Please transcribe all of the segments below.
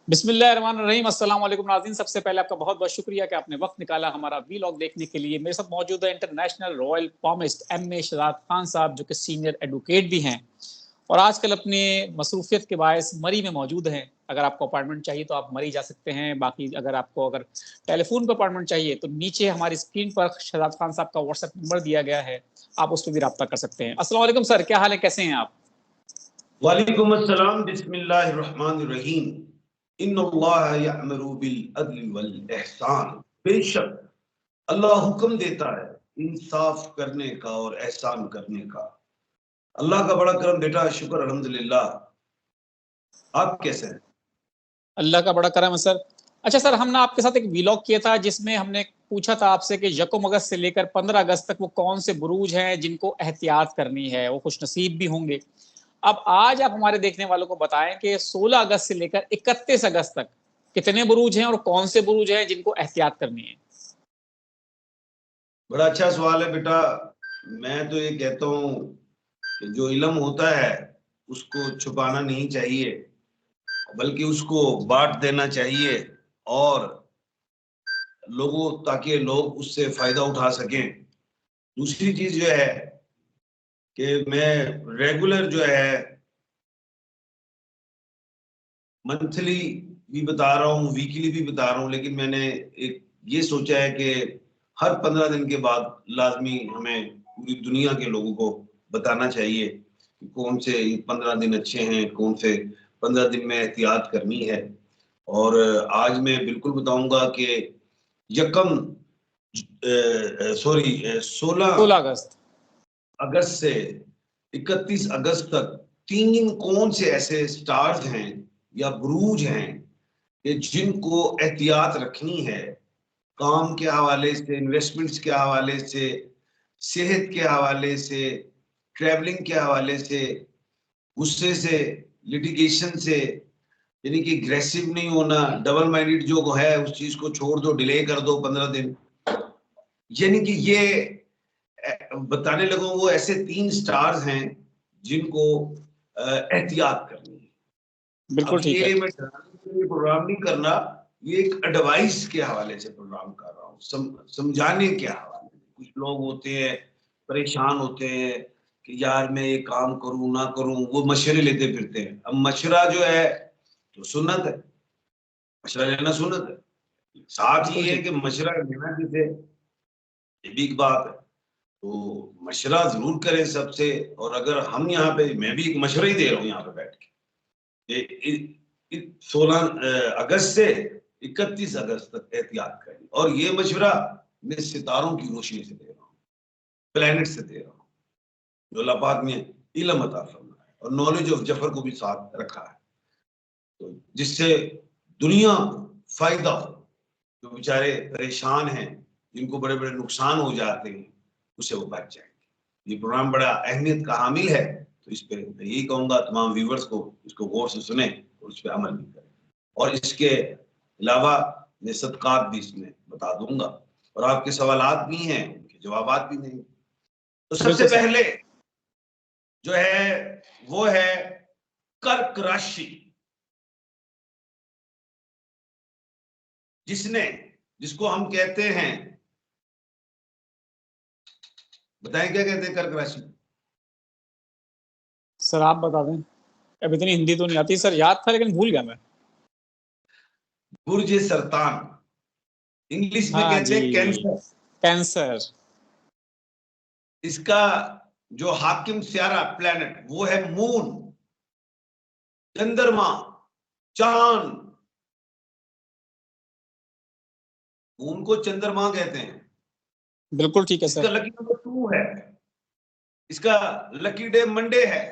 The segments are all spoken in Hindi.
बिस्मिल्लाहिर्रहमानिर्रहीम। अस्सलाम वालेकुम नाज़रीन, सबसे पहले आपका बहुत बहुत शुक्रिया कि आपने वक्त निकाला हमारा वीलॉग देखने के लिए। मेरे साथ मौजूद है international royal palmist M A. Shahzad Khan साहब, जो कि सीनियर एडवोकेट भी हैं और आजकल अपने मसरूफियत के बायस मरी में मौजूद हैं। अगर आपको अपॉइंटमेंट चाहिए तो आप मरी जा सकते हैं। बाकी अगर टेलीफोन पर अपॉइंटमेंट चाहिए तो नीचे हमारी स्क्रीन पर शहजाद खान साहब का व्हाट्सएप नंबर दिया गया है, आप उस पर भी रब्ता कर सकते हैं। अस्सलाम वालेकुम सर, क्या हाल है, कैसे हैं आप? वालेकुम अस्सलाम, बिस्मिल्लाहिर्रहमानिर्रहीम। इन्नल्लाह यअमुरु बिल अदल वल इहसान। बेशक अल्लाह हुक्म देता है इंसाफ करने का और एहसान करने का। अल्लाह का बड़ा करम बेटा, शुक्र अल्हम्दुलिल्लाह। आप कैसे हैं? अल्लाह का बड़ा करम है सर। अच्छा सर, हमने आपके साथ एक व्लॉग किया था जिसमें हमने पूछा था आपसे कि यकम अगस्त से लेकर 15 अगस्त तक वो कौन से बुरूज हैं जिनको एहतियात करनी है, वो खुश नसीब भी होंगे। अब आज आप हमारे देखने वालों को बताएं कि 16 अगस्त से लेकर 31 अगस्त तक कितने बुरूज हैं और कौन से बुरूज हैं जिनको एहतियात करनी है। बड़ा अच्छा सवाल है बेटा। मैं तो ये कहता हूँ कि जो इल्म होता है उसको छुपाना नहीं चाहिए, बल्कि उसको बांट देना चाहिए और लोगों, ताकि लोग उससे फायदा उठा सकें। दूसरी चीज जो है कि मैं रेगुलर जो है मंथली भी बता रहा हूँ, वीकली भी बता रहा हूँ, लेकिन मैंने एक ये सोचा है कि हर 15 दिन के बाद लाजमी हमें पूरी दुनिया के लोगों को बताना चाहिए कि कौन से 15 दिन अच्छे हैं, कौन से 15 दिन में एहतियात करनी है। और आज मैं बिल्कुल बताऊंगा कि यकम 16 16 अगस्त। अगस्त से 31 अगस्त तक तीन कौन से ऐसे स्टार्स हैं या बुरूज हैं कि जिनको एहतियात रखनी है, काम के हवाले से, इन्वेस्टमेंट्स के हवाले से, सेहत के हवाले से, ट्रैवलिंग के हवाले से, गुस्से से, लिटिगेशन से, यानी कि एग्रेसिव नहीं होना, डबल माइंडेड जो है उस चीज को छोड़ दो, डिले कर दो 15 दिन। यानी कि ये बताने लगूं वो ऐसे 3 स्टार्स हैं जिनको एहतियात करनी है। बिल्कुल अब ठीक है। ये मैं डराने के लिए प्रोग्राम नहीं करना, ये एक एडवाइस के हवाले से प्रोग्राम कर रहा हूँ, समझाने के हवाले से। कुछ लोग होते हैं परेशान होते हैं कि यार मैं ये काम करूं ना करूं, वो मशवरे लेते फिरते हैं। अब मशवरा जो है तो सुन्नत है, मशवरा लेना सुन्नत है। साथ ही बिल्कुल है ठीक कि है। मशवरा लेना किसे, ये भी एक बात है। तो मशवरा जरूर करें सबसे। और अगर हम यहाँ पे, मैं भी एक मशवरा ही दे रहा हूँ यहाँ पे बैठ के, 16 अगस्त से 31 अगस्त तक एहतियात करें। और ये मशवरा मैं सितारों की रोशनी से दे रहा हूँ, प्लेनेट से दे रहा हूँ, जो अल्लाह पाक ने इल्म अता फरमाया है और नॉलेज ऑफ जफर को भी साथ रखा है, तो जिससे दुनिया फायदा हो। जो बेचारे परेशान हैं, जिनको बड़े बड़े नुकसान हो जाते हैं, उससे वो बच जाएंगे। ये प्रोग्राम बड़ा अहमियत का हामिल है, तो इस पे मैं यही कहूंगा तमाम व्यूवर्स को, इसको गौर से सुने और उस पर अमल भी करें। और इसके अलावा मैं सदकात भी इसमें बता दूंगा, और आपके सवालात भी हैं, उनके जवाबात भी नहीं। तो सबसे बिल्कुल सर। पहले जो है वो है कर्क राशि। जिसको हम कहते हैं, बताएं क्या कहते हैं कर्क राशि? सर आप बता दें, अब इतनी हिंदी तो नहीं आती सर, याद था लेकिन भूल गया मैं। बुर्ज सरतान, इंग्लिश में हाँ कहते जी, हैं कैंसर। कैंसर। इसका जो हाकिम स्यारा प्लेनेट वो है मून, चंद्रमा, चांद। मून को चंद्रमा कहते हैं। बिल्कुल ठीक है इसका सर। लकी नंबर 2 है। इसका लकी डे मंडे है।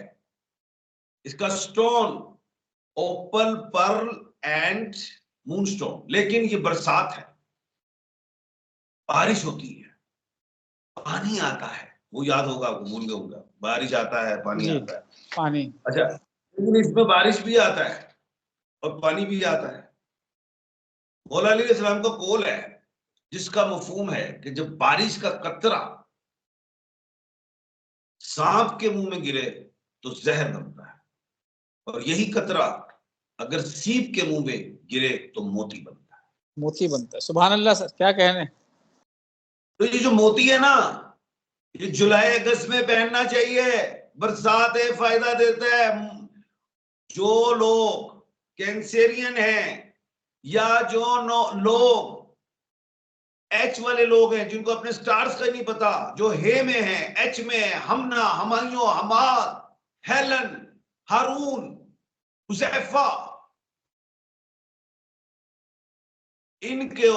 इसका stone opal pearl and moonstone. लेकिन ये बरसात है, बारिश होती है, पानी आता है। वो याद होगा आपको, भूल गया होगा। बारिश आता है, पानी जी, आता है। पानी। अच्छा, लेकिन इसमें बारिश भी आता है और पानी भी आता है। मौला अली अलैहिस्सलाम का कौल है, जिसका मफहूम है कि जब बारिश का कतरा सांप के मुंह में गिरे तो जहर बनता है, और यही कतरा अगर सीप के मुंह में गिरे तो मोती बनता है। मोती बनता है। सुभान अल्लाह सर, क्या कहने। तो ये जो मोती है ना, ये जुलाई अगस्त में पहनना चाहिए, बरसात है, फायदा देता है। जो लोग कैंसेरियन हैं या जो लोग एच वाले लोग हैं, जिनको अपने स्टार्स का नहीं पता, जो हे में है, एच में है, हमना, हमायूं, हमाद, हेलन, हारून, हुजैफा, इनके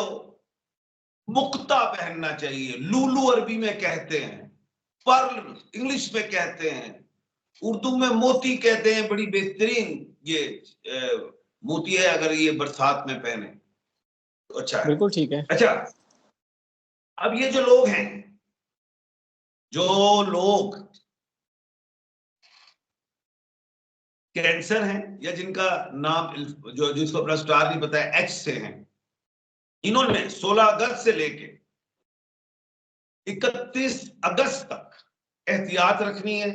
मुक्ता पहनना चाहिए। लूलू अरबी में कहते हैं, पर्ल इंग्लिश में कहते हैं, उर्दू में मोती कहते हैं। बड़ी बेहतरीन ये मोती है, अगर ये बरसात में पहने तो अच्छा है। बिल्कुल ठीक है। अच्छा, अब ये जो लोग हैं, जो लोग कैंसर हैं या जिनका नाम जो जिसको अपना स्टार नहीं पता है, एच से हैं, इन्होंने 16 अगस्त से लेके 31 अगस्त तक एहतियात रखनी है।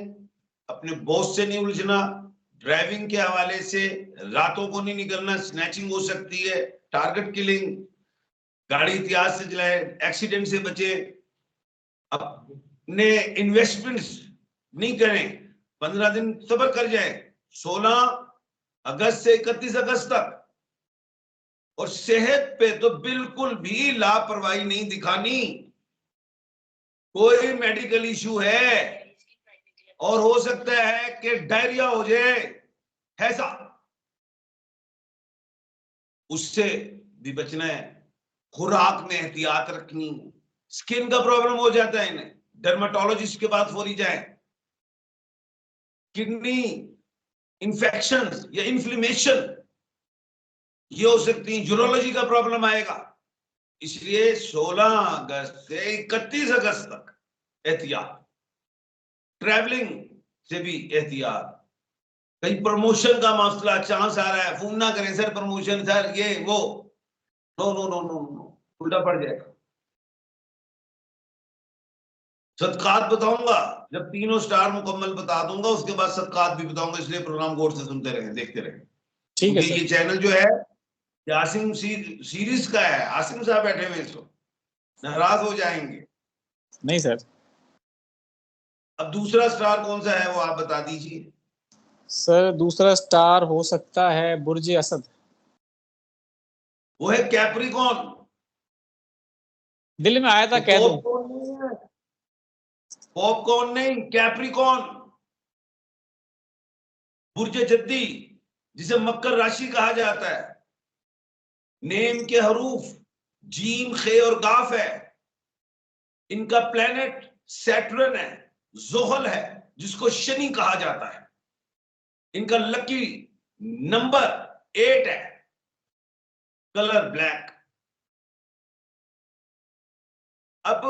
अपने बॉस से नहीं उलझना, ड्राइविंग के हवाले से रातों को नहीं निकलना, स्नैचिंग हो सकती है, टारगेट किलिंग, गाड़ी इतिहास से चलाए, एक्सीडेंट से बचे, अपने इन्वेस्टमेंट्स नहीं करें, 15 दिन सब्र कर जाए 16 अगस्त से 31 अगस्त तक। और सेहत पे तो बिल्कुल भी लापरवाही नहीं दिखानी। कोई मेडिकल इश्यू है और हो सकता है कि डायरिया हो जाए, ऐसा, उससे भी बचना है। खुराक में एहतियात रखनी है। स्किन का प्रॉब्लम हो जाता है इन्हें, डर्माटोलॉजिस्ट के पास फौरी जाए। किडनी इंफेक्शन या इन्फ्लेमेशन ये हो सकती है, यूरोलॉजी का प्रॉब्लम आएगा। इसलिए 16 अगस्त से 31 अगस्त तक एहतियात, ट्रैवलिंग से भी एहतियात। कहीं प्रमोशन का मसला, चांस आ रहा है, फोन ना करें सर, प्रमोशन सर, ये वो, no no no no no, उल्टा पड़ जाएगा। सदकात बताऊंगा जब तीनों स्टार मुकम्मल बता दूंगा, उसके बाद सदकात भी बताऊंगा। इसलिए प्रोग्राम गौर से सुनते रहें, देखते रहें, ठीक है क्योंकि सर। ये चैनल जो है आसिम सीरीज का है। आसिम साहब बैठे हुए इसको नाराज हो जाएंगे। नहीं सर। अब दूसरा स्टार कौन सा है वो आप बता दीजिए। सर दूसरा स्टार हो सकता है बुर्ज असद। वो है कैप्रिकॉन। दिल में आया था, कह दूं। पॉपकॉर्न नहीं है, पॉपकॉर्न नहीं, कैप्रिकॉन, बुर्ज जद्दी, जिसे मकर राशि कहा जाता है। नेम के हरूफ जीम, खे और गाफ है। इनका प्लेनेट सैटर्न है, जोहल है, जिसको शनि कहा जाता है। इनका लकी नंबर 8 है, कलर ब्लैक। अब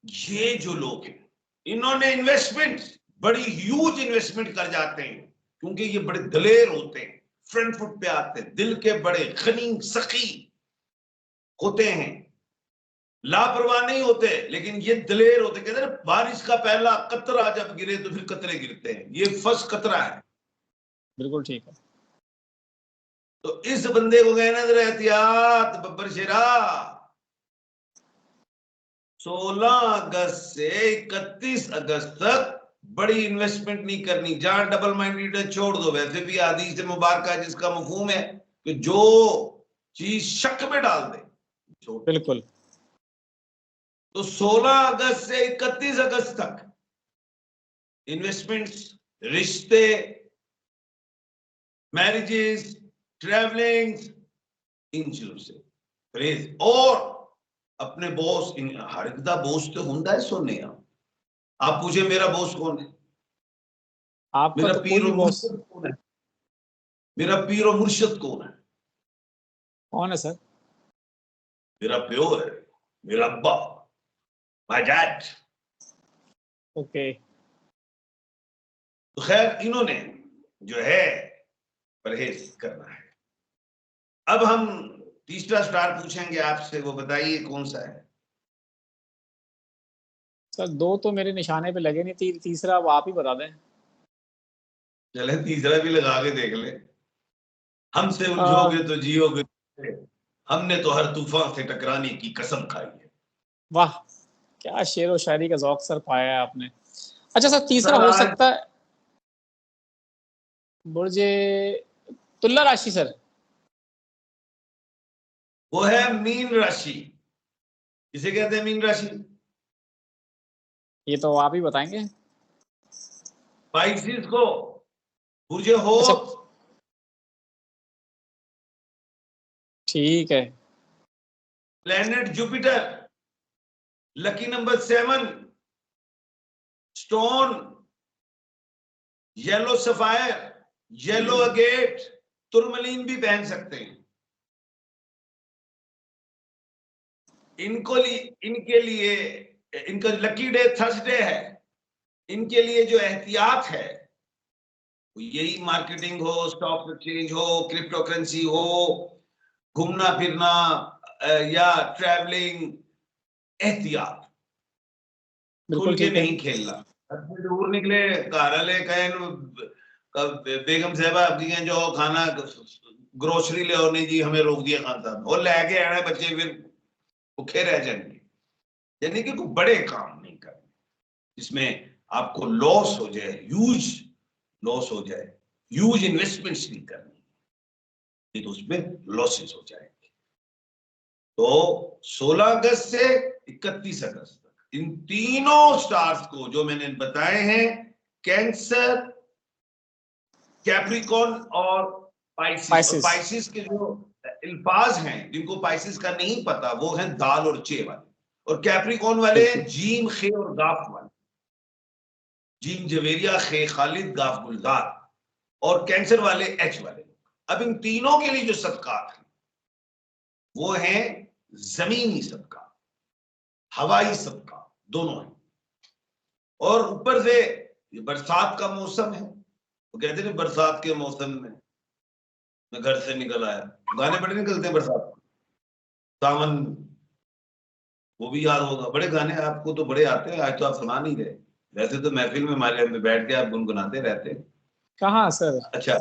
ये जो लोग हैं, इन्होंने इन्वेस्टमेंट, बड़ी ह्यूज इन्वेस्टमेंट कर जाते हैं, क्योंकि ये बड़े दलेर होते हैं, फ्रंट फुट पे आते हैं, दिल के बड़े गनी सखी होते हैं, लापरवाह नहीं होते, लेकिन ये दलेर होते। कहते हैं बारिश का पहला कतरा जब गिरे तो फिर कतरे गिरते हैं, ये फर्स्ट कतरा है। बिल्कुल ठीक है। तो इस बंदे को कहना एहतियात बब्बर शेरा। 16 अगस्त से 31 अगस्त तक बड़ी इन्वेस्टमेंट नहीं करनी। जहां डबल माइंडेड छोड़ दो। वैसे भी हदीस मुबारक है जिसका मफहूम है कि जो चीज शक में डाल दे छोड़। बिल्कुल। तो 16 अगस्त से 31 अगस्त तक इन्वेस्टमेंट्स, रिश्ते, मैरिजेस, ट्रैवलिंग, इन चीजों से परहेज। और अपने बॉस, हर एक दा बॉस तो हुंदा है सोने। आप पूछे मेरा बॉस कौन है? आपका मेरा तो कोई पीर नहीं और बॉस। मुर्शिद कौन है? मेरा पीर और मुर्शिद कौन है? कौन है सर? मेरा प्यो है, मेरा अब्बा, माय डैड। ओके। तो खैर इन्होंने जो है परहेज करना है। अब हम तीसरा स्टार पूछेंगे आपसे, वो बताइए कौन सा है। सर दो तो मेरे निशाने पे लगे नहीं, तीसरा अब आप ही बता दें। चले तीसरा भी लगा के देख ले। हमसे उलझोगे तो जियोगे, हमने तो हर तूफान से टकराने की कसम खाई है। वाह, क्या शेर व शायरी का ज़ौक़ सर पाया है आपने। अच्छा सर, तीसरा सर हो आज सकता है बुर्जे तुला राशि सर। वो है मीन राशि। किसे कहते हैं मीन राशि? ये तो आप ही बताएंगे। पाइसेस को। बुर्जे अच्छा, होत। ठीक है। Planet Jupiter. Lucky number 7। Stone. Yellow sapphire. Yellow agate. Tourmaline भी पहन सकते हैं। इनके लिए इनका लकी डे थर्सडे है। इनके लिए जो एहतियात है यही मार्केटिंग हो, स्टॉक एक्सचेंज हो, क्रिप्टो करेंसी हो, घूमना फिरना या ट्रैवलिंग। एहतियात। खुल बिल्कुल के ठीक है। नहीं खेलना। दूर निकले घर वाले कहें बेगम साहब आपकी कहें जो खाना ग्रोसरी ले, और नहीं जी हमें रोक दिया खान साहब, और लेके आना बच्चे फिर भूखे रह जाएंगे। यानी कि कोई बड़े काम नहीं करने जिसमें आपको लॉस हो जाए, ह्यूज लॉस हो जाए, ह्यूज इन्वेस्टमेंट्स नहीं करनी, नहीं तो उसमें लॉसेस हो जाएंगे। तो 16 अगस्त से 31 अगस्त तक इन तीनों स्टार्स को जो मैंने बताए हैं, कैंसर, कैप्रिकॉर्न और पाइसिस। और पाइसेस। पाइसिस के जो अल्फाज हैं जिनको पाइसिस का नहीं पता वो हैं दाल और चे वाले, और कैप्रिकॉर्न वाले हैं बिल्कुल। जीम, खे और गाफ वाले। जीम जवेरिया, खे खालिद, गाफ गुलजार। और कैंसर वाले एच वाले। अब इन तीनों के लिए जो सदकात हैं वो है जमीनी सदका, हवाई सदका, दोनों है। और ऊपर से ये बरसात का मौसम है, वो कहते हैं बरसात के मौसम में मैं घर से निकल आया। गाने बड़े निकलते हैं बरसात में। सावन, वो भी याद होगा। बड़े गाने आपको तो बड़े आते हैं, आज तो आप सुना नहीं रहे। वैसे तो महफिल में हमारे में बैठ के आप गुनगुनाते रहते हैं। कहाँ सर? अच्छा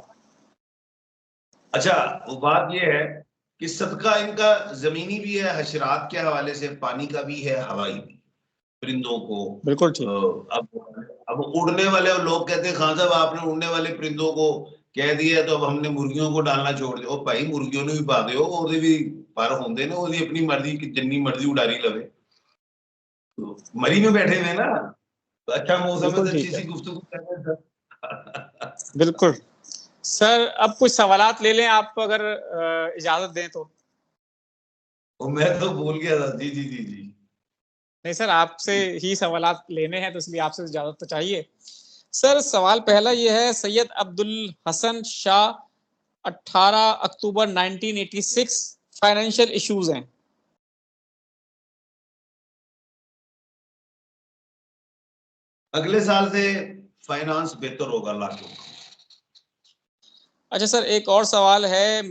अच्छा, वो बात ये है कि सदका इनका जमीनी भी है, हशरात के हवाले से, पानी का भी है, हवाई भी, परिंदों को। बिल्कुल ठीक। अब उड़ने वाले लोग कहते हैं खान साहब आपने उड़ने वाले परिंदों को कह दिया तो अब हमने मुर्गियों को डालना छोड़ दिया। ओ भाई मुर्गियों ने भी पा दो, ਉਹਦੇ भी पर होंगे ना, ਉਹਦੀ अपनी मर्जी की जिन्नी मर्जी उड़ारी लवे। तो मरी में बैठे हुए ना, तो अच्छा मौसम है बिल्कुल तो अच्छी ठीक है। सी गुफ्तगू करते हैं। बिल्कुल। सर अब कुछ सवालात ले लें आप अगर इजाज़त दें तो। और मैं तो भूल गया था। जी जी जी जी। नहीं सर, आपसे ही सवालात लेने हैं तो इसलिए आपसे इजाज़त तो चाहिए। सर सवाल पहला ये है, सैयद अब्दुल हसन शाह 18 अक्टूबर 1986 फाइनेंशियल इश्यूज हैं। अगले साल से फाइनेंस बेहतर होगा अल्लाह के हुक्म। अच्छा सर, एक और सवाल है।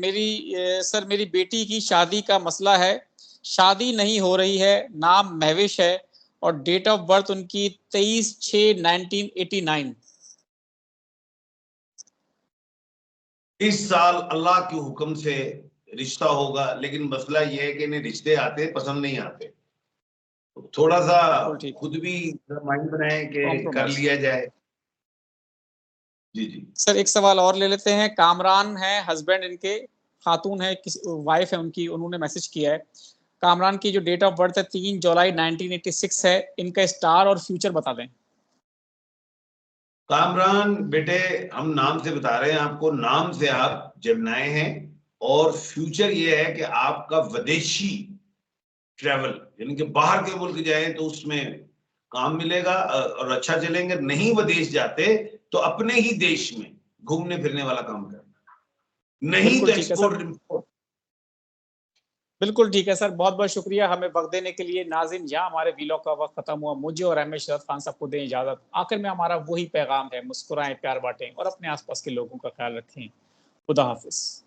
सर मेरी बेटी की शादी का मसला है, शादी नहीं हो रही है, नाम महविश है और डेट ऑफ बर्थ उनकी 23/6/1989। इस साल अल्लाह के हुक्म से रिश्ता होगा, लेकिन मसला यह है कि इन्हें रिश्ते आते पसंद नहीं आते। तो थोड़ा सा बिल्कुल ठीक है। खुद भी माइंड बनाए कि कर कॉम्प्रोमाइज। लिया जाए। जी जी। सर एक सवाल और ले लेते हैं। कामरान है हस्बैंड इनके, खातून है, किसी वाइफ है उनकी, उन्होंने मैसेज किया है। कामरान की जो डेट ऑफ बर्थ है 3 जुलाई 1986 है। इनका स्टार और फ्यूचर बता दें। कामरान बेटे, हम नाम से बता रहे हैं आपको, नाम से आप जमनाए हैं। और फ्यूचर ये है कि आपका विदेशी ट्रैवल, यानी कि बाहर के मुल्क जाए तो उसमें काम मिलेगा और अच्छा चलेंगे। नहीं विदेश जाते तो अपने ही देश में घूमने फिरने वाला काम करना, नहीं तो बिल्कुल ठीक है सर। Export import. बिल्कुल ठीक है सर, बहुत बहुत शुक्रिया हमें वक्त देने के लिए। नाज़रीन, यहाँ हमारे वीलॉग का वक्त खत्म हुआ। मुझे और अहमद शरद खान साहब को दें इजाज़त। आखिर में हमारा वही पैगाम है, मुस्कुराएं, प्यार बांटें और अपने आसपास के लोगों का ख्याल रखें। खुदा हाफिज।